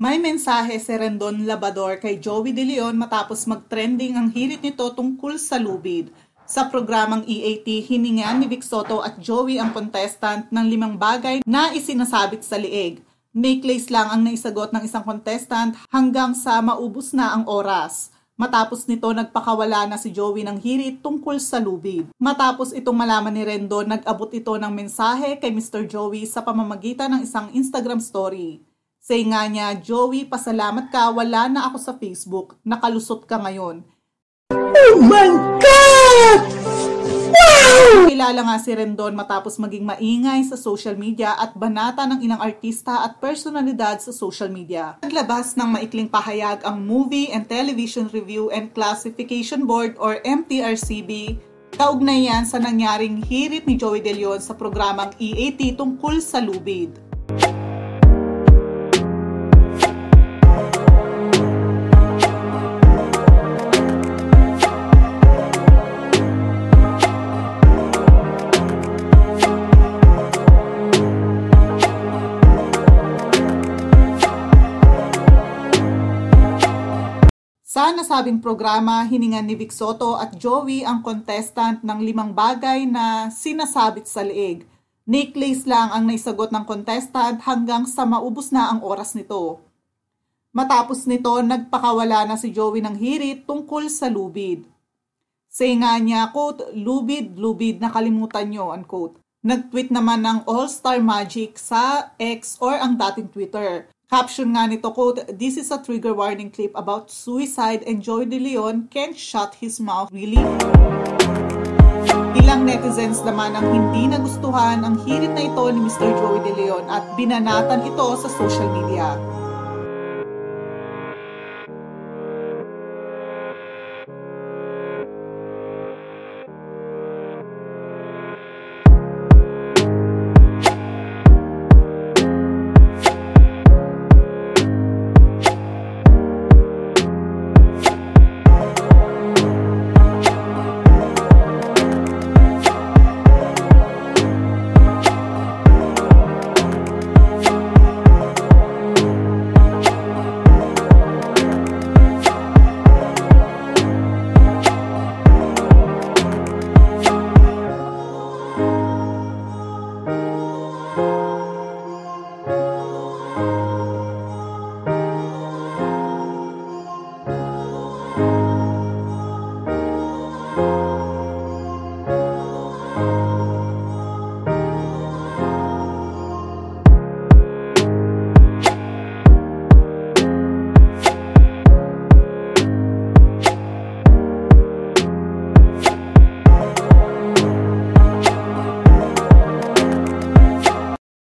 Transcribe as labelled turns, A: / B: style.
A: May mensahe si Rendon Labrador kay Joey De Leon matapos mag-trending ang hirit nito tungkol sa lubid. Sa programang EAT, hiningan ni Vic Soto at Joey ang contestant ng 5 bagay na isinasabit sa liig. Necklace lang ang naisagot ng isang contestant hanggang sa maubos na ang oras. Matapos nito, nagpakawala na si Joey ng hirit tungkol sa lubid. Matapos itong malaman ni Rendon, nag-abot ito ng mensahe kay Mr. Joey sa pamamagitan ng isang Instagram story. Say nga niya, "Joey, pasalamat ka, wala na ako sa Facebook. Nakalusot ka ngayon."
B: Oh my God! Wow!
A: Kilala nga si Rendon matapos maging maingay sa social media at banata ng ilang artista at personalidad sa social media. Naglabas ng maikling pahayag ang Movie and Television Review and Classification Board or MTRCB kaugnay yan sa nangyaring hirit ni Joey De Leon sa programang EAT tungkol sa lubid. Sa nasabing programa, hiningan ni Vic Soto at Joey ang contestant ng 5 bagay na sinasabit sa liig. Necklace lang ang naisagot ng contestant hanggang sa maubos na ang oras nito. Matapos nito, nagpakawala na si Joey ng hirit tungkol sa lubid. Say nga niya, quote, "Lubid, lubid, nakalimutan nyo," unquote. Nag-tweet naman ng All-Star Magic sa X or ang dating Twitter. Caption nga nito, quote, "This is a trigger warning clip about suicide and Joey De Leon can't shut his mouth, really?" Ilang netizens naman ang hindi nagustuhan ang hirit na ito ni Mr. Joey De Leon at binanatan ito sa social media.